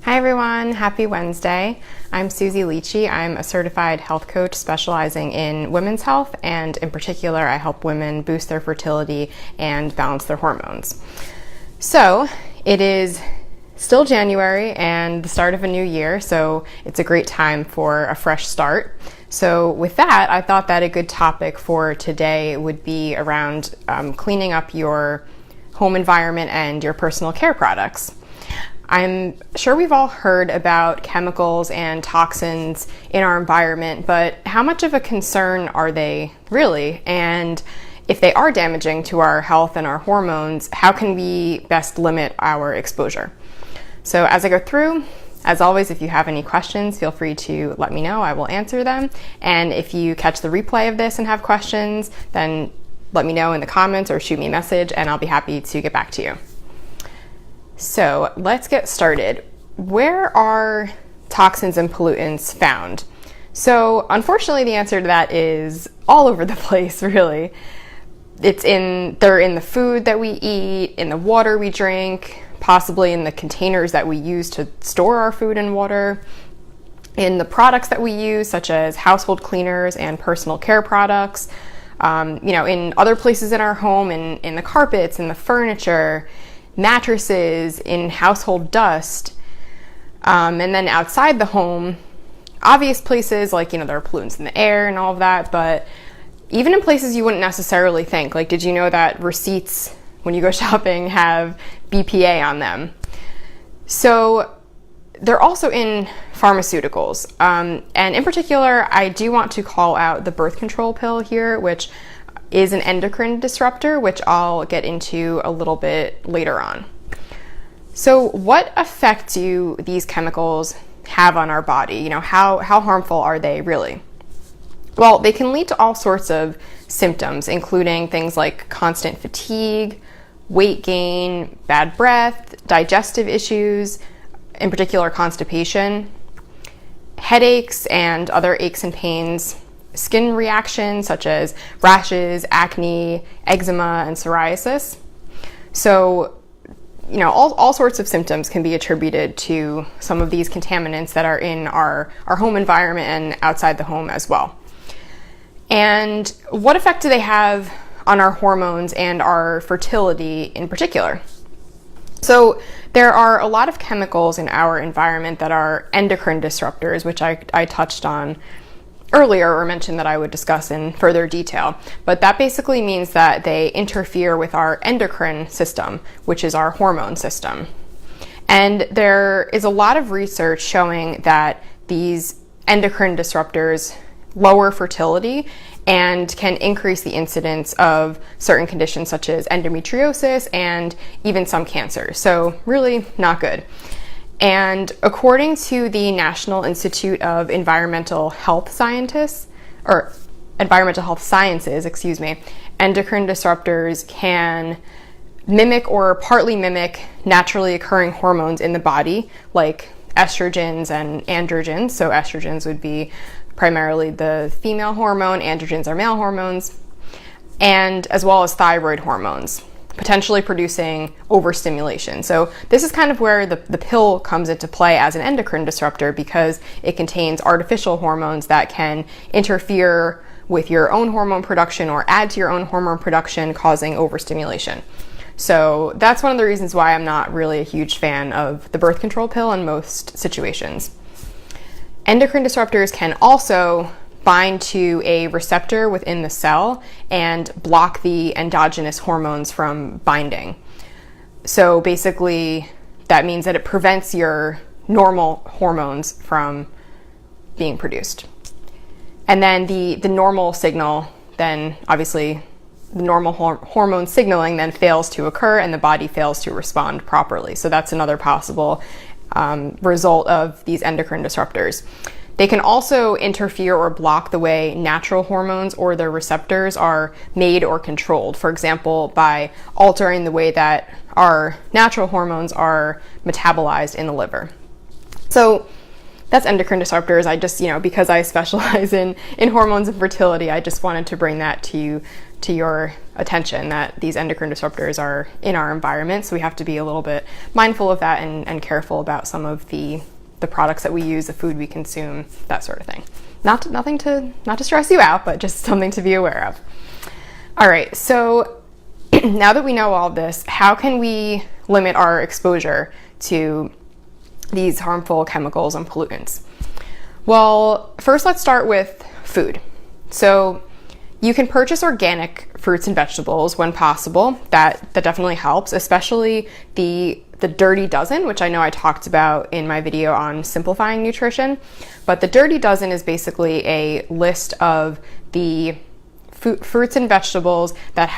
Hi everyone, happy Wednesday. I'm Susie Leachy. I'm a certified health coach specializing in women's health, and in particular I help women boost their fertility and balance their hormones. So it is still January and the start of a new year, so it's a great time for a fresh start. So with that, I thought that a good topic for today would be around cleaning up your home environment and your personal care products. I'm sure we've all heard about chemicals and toxins in our environment, but how much of a concern are they really? And if they are damaging to our health and our hormones, how can we best limit our exposure? So as I go through, as always, if you have any questions, feel free to let me know. I will answer them. And if you catch the replay of this and have questions, then let me know in the comments or shoot me a message and I'll be happy to get back to you. So let's get started. Where are toxins and pollutants found? So unfortunately, the answer to that is all over the place, really. They're in the food that we eat, in the water we drink, possibly in the containers that we use to store our food and water, in the products that we use, such as household cleaners and personal care products, in other places in our home, in the carpets, in the furniture, mattresses, in household dust, and then outside the home, obvious places like, there are pollutants in the air and all of that, but even in places you wouldn't necessarily think. Like, did you know that receipts when you go shopping have BPA on them? So they're also in pharmaceuticals. And in particular, I do want to call out the birth control pill here, which is an endocrine disruptor, which I'll get into a little bit later on. So what effect do these chemicals have on our body? How harmful are they really? Well, they can lead to all sorts of symptoms, including things like constant fatigue, weight gain, bad breath, digestive issues, in particular constipation, headaches and other aches and pains, skin reactions such as rashes, acne, eczema, and psoriasis. So, all sorts of symptoms can be attributed to some of these contaminants that are in our home environment and outside the home as well. And what effect do they have on our hormones and our fertility in particular? So there are a lot of chemicals in our environment that are endocrine disruptors, which I touched on earlier, or mentioned that I would discuss in further detail. But that basically means that they interfere with our endocrine system, which is our hormone system. And there is a lot of research showing that these endocrine disruptors lower fertility and can increase the incidence of certain conditions such as endometriosis and even some cancers. So really not good. And according to the National Institute of Environmental Health Sciences, endocrine disruptors can mimic or partly mimic naturally occurring hormones in the body, like estrogens and androgens. So estrogens would be primarily the female hormone, androgens are male hormones, and as well as thyroid hormones, potentially producing overstimulation. So this is kind of where the pill comes into play as an endocrine disruptor, because it contains artificial hormones that can interfere with your own hormone production or add to your own hormone production, causing overstimulation. So that's one of the reasons why I'm not really a huge fan of the birth control pill in most situations. Endocrine disruptors can also bind to a receptor within the cell and block the endogenous hormones from binding. So basically, that means that it prevents your normal hormones from being produced. And then the normal signal, then obviously the normal hormone signaling then fails to occur and the body fails to respond properly. So that's another possible result of these endocrine disruptors. They can also interfere or block the way natural hormones or their receptors are made or controlled. For example, by altering the way that our natural hormones are metabolized in the liver. So that's endocrine disruptors. I just, because I specialize in hormones and fertility, I just wanted to bring that to to your attention that these endocrine disruptors are in our environment. So we have to be a little bit mindful of that and careful about some of the products that we use, the food we consume, that sort of thing. Not to stress you out, but just something to be aware of. All right, so now that we know all of this, how can we limit our exposure to these harmful chemicals and pollutants? Well, first let's start with food. So you can purchase organic fruits and vegetables when possible. That definitely helps, especially the Dirty Dozen, which I know I talked about in my video on simplifying nutrition. But the Dirty Dozen is basically a list of the fruits and vegetables that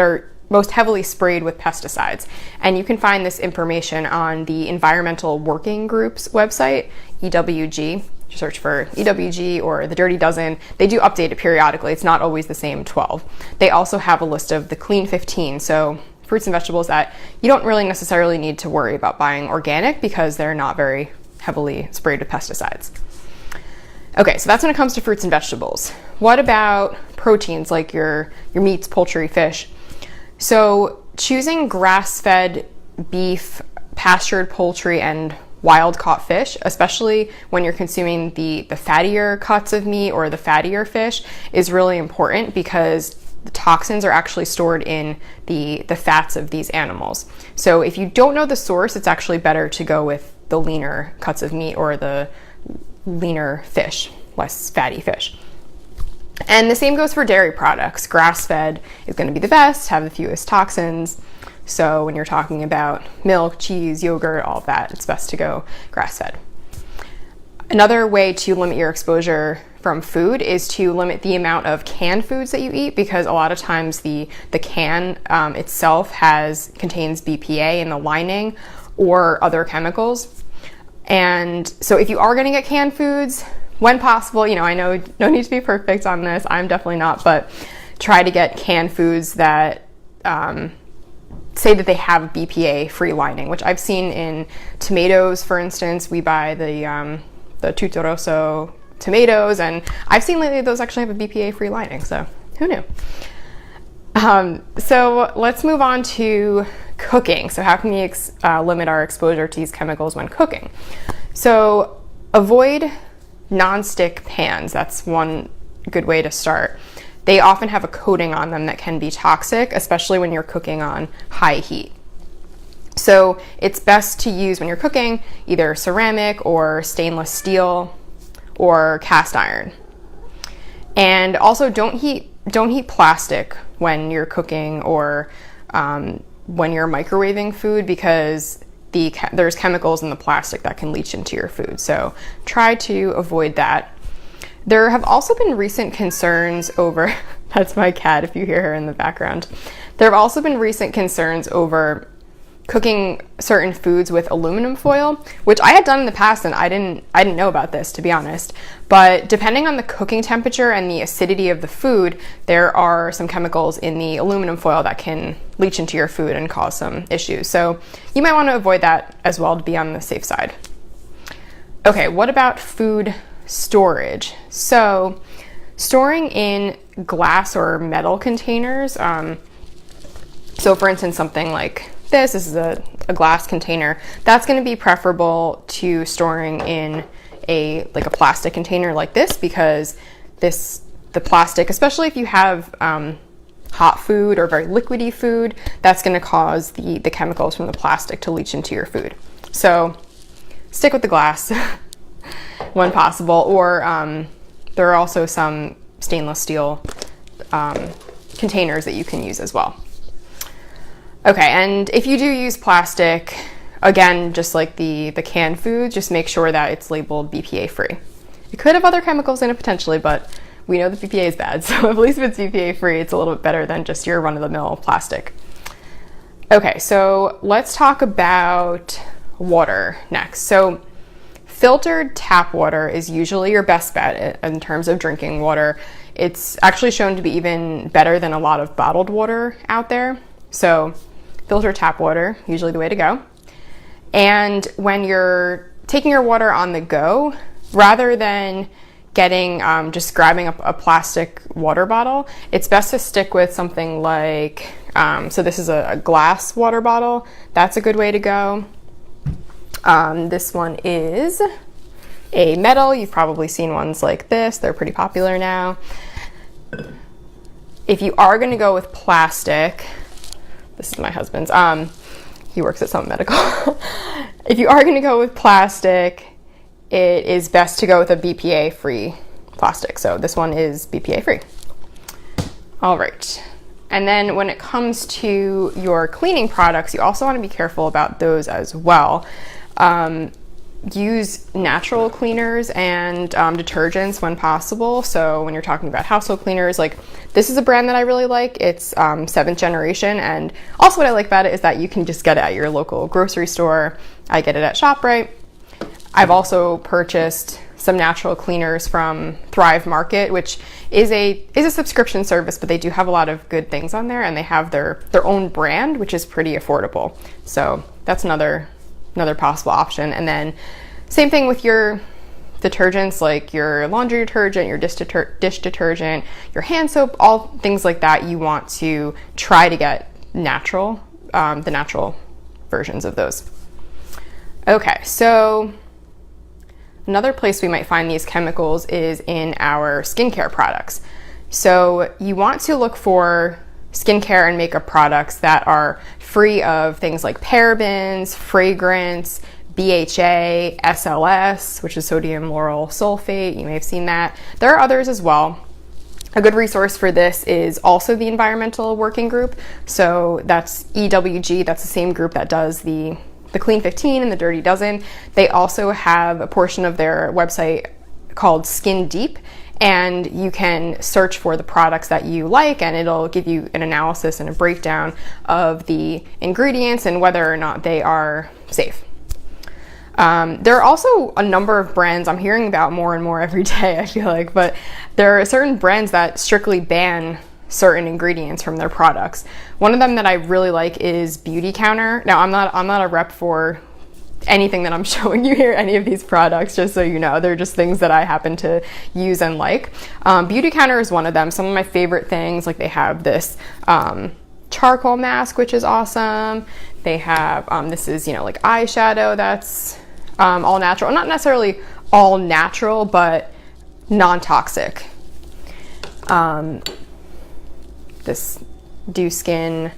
are most heavily sprayed with pesticides. And you can find this information on the Environmental Working Group's website, EWG. Search for EWG or the Dirty Dozen. They do update it periodically. It's not always the same 12. They also have a list of the Clean 15, so fruits and vegetables that you don't really necessarily need to worry about buying organic because they're not very heavily sprayed with pesticides. Okay, so that's when it comes to fruits and vegetables. What about proteins like your meats, poultry, fish? So choosing grass-fed beef, pastured poultry, and wild-caught fish, especially when you're consuming the fattier cuts of meat or the fattier fish, is really important because the toxins are actually stored in the fats of these animals. So if you don't know the source, it's actually better to go with the leaner cuts of meat or the leaner fish, less fatty fish. And the same goes for dairy products. Grass-fed is going to be the best, have the fewest toxins. So when you're talking about milk, cheese, yogurt, all of that, it's best to go grass-fed. Another way to limit your exposure from food is to limit the amount of canned foods that you eat, because a lot of times the can itself contains BPA in the lining or other chemicals. And so if you are going to get canned foods, when possible, I know no need to be perfect on this, I'm definitely not, but try to get canned foods that say that they have a BPA-free lining, which I've seen in tomatoes, for instance. We buy the Tutto Rosso tomatoes, and I've seen lately those actually have a BPA-free lining, so who knew? So let's move on to cooking. So how can we limit our exposure to these chemicals when cooking? So avoid non-stick pans. That's one good way to start. They often have a coating on them that can be toxic, especially when you're cooking on high heat. So it's best to use, when you're cooking, either ceramic or stainless steel or cast iron. And also don't heat plastic when you're cooking or when you're microwaving food, because there's chemicals in the plastic that can leach into your food. So try to avoid that. There have also been recent concerns over, that's my cat if you hear her in the background. There have also been recent concerns over cooking certain foods with aluminum foil, which I had done in the past, and I didn't know about this, to be honest. But depending on the cooking temperature and the acidity of the food, there are some chemicals in the aluminum foil that can leach into your food and cause some issues. So you might want to avoid that as well to be on the safe side. Okay, what about food storage? So storing in glass or metal containers, so for instance, something like this is a glass container, that's going to be preferable to storing in a plastic container like this, because the plastic, especially if you have hot food or very liquidy food, that's going to cause the chemicals from the plastic to leach into your food. So stick with the glass when possible, or there are also some stainless steel containers that you can use as well. Okay, and if you do use plastic, again, just like the canned foods, just make sure that it's labeled BPA free. It could have other chemicals in it potentially, but we know that BPA is bad, so at least if it's BPA free, it's a little bit better than just your run-of-the-mill plastic. Okay, so let's talk about water next. So filtered tap water is usually your best bet in terms of drinking water. It's actually shown to be even better than a lot of bottled water out there. So filter tap water, usually the way to go. And when you're taking your water on the go, rather than getting, just grabbing a plastic water bottle, it's best to stick with something like, so this is a glass water bottle. That's a good way to go. This one is a metal. You've probably seen ones like this. They're pretty popular now. If you are going to go with plastic, this is my husband's, he works at Summit Medical. If you are going to go with plastic, it is best to go with a BPA-free plastic. So this one is BPA-free. All right. And then when it comes to your cleaning products, you also want to be careful about those as well. Use natural cleaners and detergents when possible. So when you're talking about household cleaners, like this is a brand that I really like. It's 7th generation. And also what I like about it is that you can just get it at your local grocery store. I get it at ShopRite. I've also purchased some natural cleaners from Thrive Market, which is a subscription service, but they do have a lot of good things on there, and they have their own brand, which is pretty affordable. So that's another possible option. And then same thing with your detergents, like your laundry detergent, your dish detergent, your hand soap, all things like that. You want to try to get natural, the natural versions of those. Okay, so another place we might find these chemicals is in our skincare products. So you want to look for skincare and makeup products that are free of things like parabens, fragrance, BHA, SLS, which is sodium lauryl sulfate. You may have seen that. There are others as well. A good resource for this is also the Environmental Working Group. So that's EWG. That's the same group that does the Clean 15 and the Dirty Dozen. They also have a portion of their website called Skin Deep, and you can search for the products that you like, and it'll give you an analysis and a breakdown of the ingredients and whether or not they are safe. There are also a number of brands I'm hearing about more and more every day, I feel like, but there are certain brands that strictly ban certain ingredients from their products. One of them that I really like is Beauty Counter. Now, I'm not a rep for anything that I'm showing you here, any of these products, just so you know. They're just things that I happen to use and like. Beauty Counter is one of them. Some of my favorite things, like they have this charcoal mask, which is awesome. They have, this is, like eyeshadow that's all natural. Not necessarily all natural, but non-toxic. This Dew Skin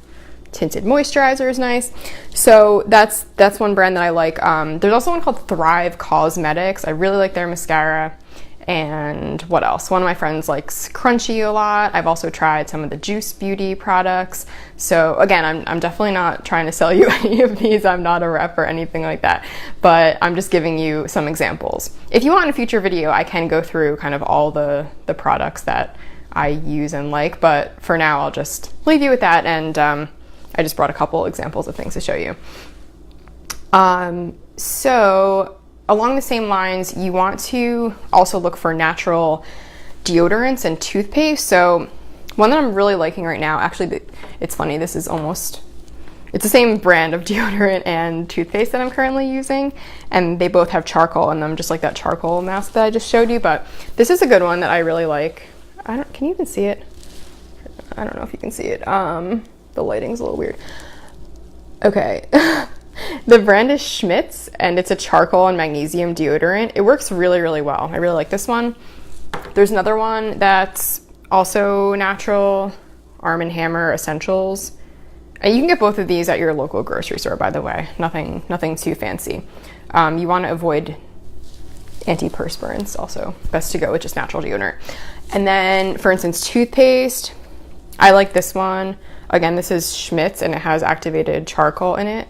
tinted moisturizer is nice. So that's one brand that I like. There's also one called Thrive Cosmetics. I really like their mascara. And what else? One of my friends likes Crunchy a lot. I've also tried some of the Juice Beauty products. So again, I'm definitely not trying to sell you any of these. I'm not a rep or anything like that, but I'm just giving you some examples. If you want in a future video, I can go through kind of all the products that I use and like, but for now I'll just leave you with that, and I just brought a couple examples of things to show you. So along the same lines, you want to also look for natural deodorants and toothpaste. So one that I'm really liking right now, actually, it's funny, this is it's the same brand of deodorant and toothpaste that I'm currently using, and they both have charcoal in them, just like that charcoal mask that I just showed you. But this is a good one that I really like. Can you even see it? I don't know if you can see it. The lighting's a little weird. Okay. The brand is Schmidt's, and it's a charcoal and magnesium deodorant. It works really, really well. I really like this one. There's another one that's also natural, Arm & Hammer Essentials. And you can get both of these at your local grocery store, by the way. Nothing too fancy. You want to avoid antiperspirants also. Best to go with just natural deodorant. And then, for instance, toothpaste. I like this one. Again, this is Schmidt's, and it has activated charcoal in it.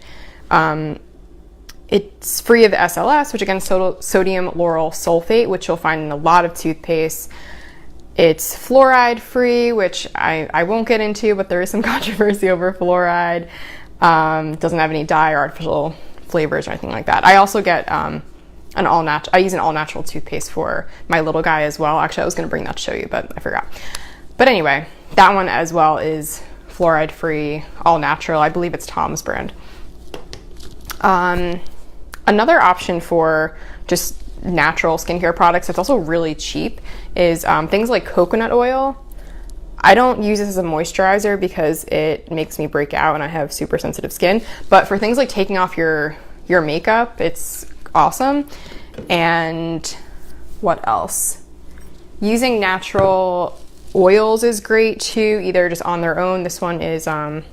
It's free of the SLS, which again is sodium lauryl sulfate, which you'll find in a lot of toothpaste. It's fluoride free, which I won't get into, but there is some controversy over fluoride. Doesn't have any dye or artificial flavors or anything like that. I also get I use an all natural toothpaste for my little guy as well. Actually, I was going to bring that to show you, but I forgot. But anyway, that one as well is fluoride free, all natural. I believe it's Tom's brand. Another option for just natural skincare products that's also really cheap is things like coconut oil. I don't use this as a moisturizer because it makes me break out and I have super sensitive skin, but for things like taking off your makeup, it's awesome. And what else? Using natural oils is great too, either just on their own. This one is I'm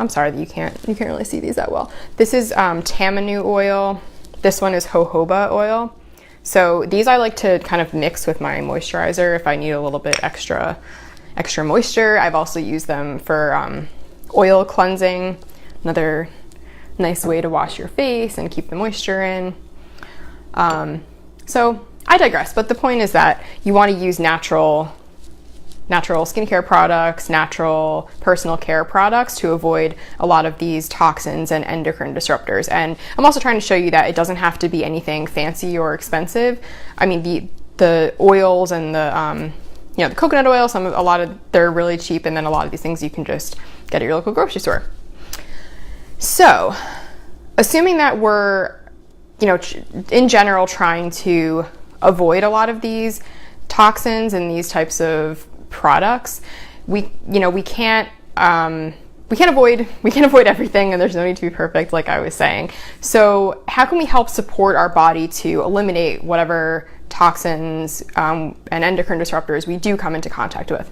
sorry that you can't really see these that well. This is tamanu oil. This one is jojoba oil. So these I like to kind of mix with my moisturizer if I need a little bit extra moisture. I've also used them for oil cleansing, another nice way to wash your face and keep the moisture in. So I digress, but the point is that you want to use natural skincare products, natural personal care products to avoid a lot of these toxins and endocrine disruptors. And I'm also trying to show you that it doesn't have to be anything fancy or expensive. I mean, the oils and the coconut oil, they're really cheap, and then a lot of these things you can just get at your local grocery store. So, assuming that we're, in general trying to avoid a lot of these toxins and these types of products, we can't avoid everything, and there's no need to be perfect, like I was saying. So how can we help support our body to eliminate whatever toxins and endocrine disruptors we do come into contact with?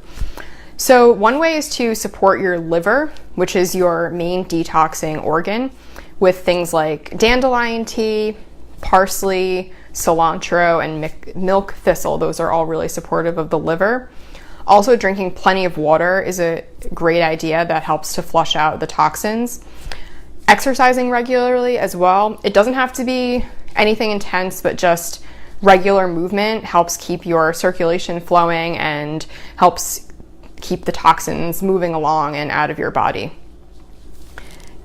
So one way is to support your liver, which is your main detoxing organ, with things like dandelion tea, parsley, cilantro, and milk thistle. Those are all really supportive of the liver. Also, drinking plenty of water is a great idea that helps to flush out the toxins. Exercising regularly as well. It doesn't have to be anything intense, but just regular movement helps keep your circulation flowing and helps keep the toxins moving along and out of your body.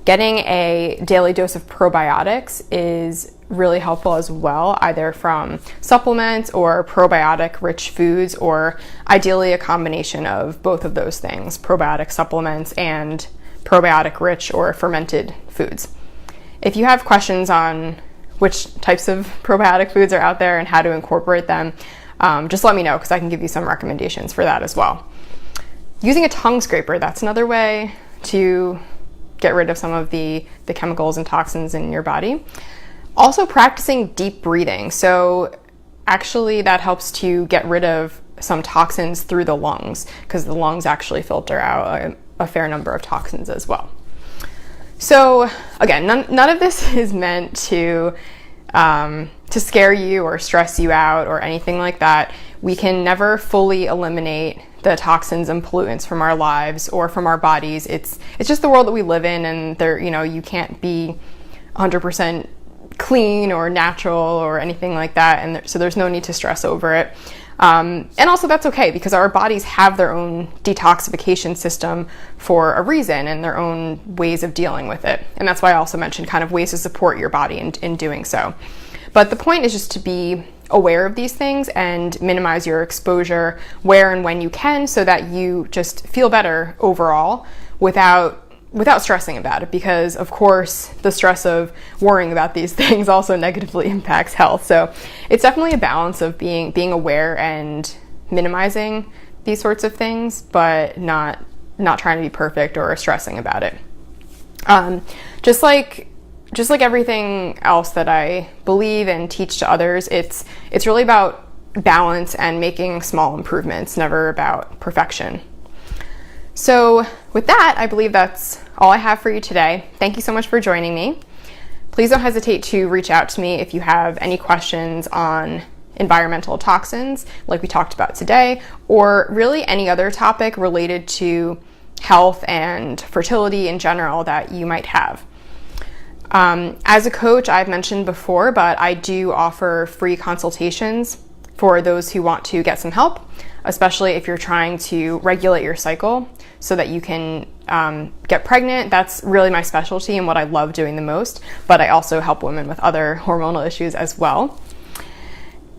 Getting a daily dose of probiotics is really helpful as well, either from supplements or probiotic-rich foods, or ideally a combination of both of those things, probiotic supplements and probiotic-rich or fermented foods. If you have questions on which types of probiotic foods are out there and how to incorporate them, just let me know, because I can give you some recommendations for that as well. Using a tongue scraper, that's another way to get rid of some of the chemicals and toxins in your body. Also practicing deep breathing. So actually that helps to get rid of some toxins through the lungs, because the lungs actually filter out a fair number of toxins as well. So again, none of this is meant to scare you or stress you out or anything like that. We can never fully eliminate the toxins and pollutants from our lives or from our bodies. It's just the world that we live in, and you can't be 100% clean or natural or anything like that, and so there's no need to stress over it. And also that's okay, because our bodies have their own detoxification system for a reason and their own ways of dealing with it. And that's why I also mentioned kind of ways to support your body in doing so. But the point is just to be aware of these things and minimize your exposure where and when you can, so that you just feel better overall without stressing about it, because of course the stress of worrying about these things also negatively impacts health. So it's definitely a balance of being aware and minimizing these sorts of things, but not trying to be perfect or stressing about it. Just like everything else that I believe and teach to others, it's really about balance and making small improvements, never about perfection. So with that, I believe that's all I have for you today. Thank you so much for joining me. Please don't hesitate to reach out to me if you have any questions on environmental toxins, like we talked about today, or really any other topic related to health and fertility in general that you might have. As a coach, I've mentioned before, but I do offer free consultations for those who want to get some help, especially if you're trying to regulate your cycle so that you can get pregnant. That's really my specialty and what I love doing the most, but I also help women with other hormonal issues as well.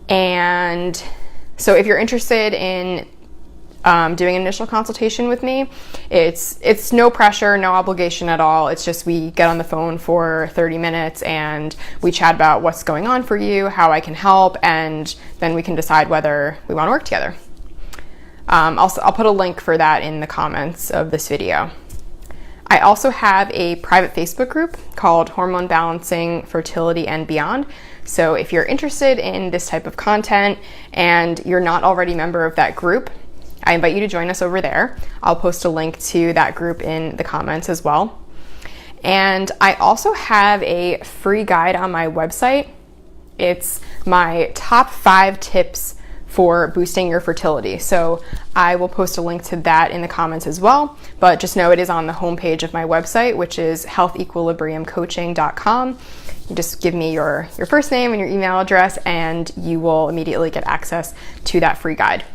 And so if you're interested in doing an initial consultation with me. It's no pressure, no obligation at all. It's just we get on the phone for 30 minutes and we chat about what's going on for you, how I can help, and then we can decide whether we want to work together. I'll put a link for that in the comments of this video. I also have a private Facebook group called Hormone Balancing, Fertility, and Beyond. So if you're interested in this type of content and you're not already a member of that group, I invite you to join us over there. I'll post a link to that group in the comments as well. And I also have a free guide on my website. It's my top 5 tips for boosting your fertility. So I will post a link to that in the comments as well, but just know it is on the homepage of my website, which is healthequilibriumcoaching.com. You just give me your first name and your email address and you will immediately get access to that free guide.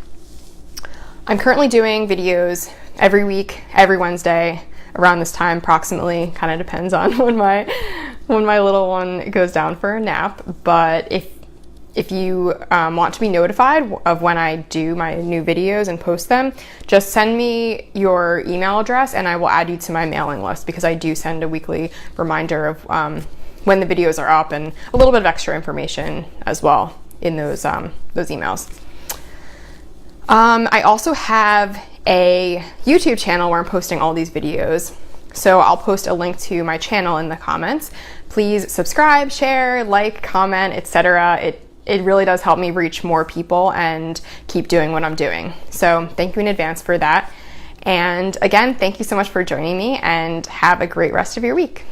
I'm currently doing videos every week, every Wednesday, around this time approximately. Kind of depends on when my little one goes down for a nap. But if you want to be notified of when I do my new videos and post them, just send me your email address and I will add you to my mailing list, because I do send a weekly reminder of when the videos are up and a little bit of extra information as well in those emails. I also have a YouTube channel where I'm posting all these videos. So I'll post a link to my channel in the comments. Please subscribe, share, like, comment, etc. It really does help me reach more people and keep doing what I'm doing. So thank you in advance for that. And again, thank you so much for joining me and have a great rest of your week.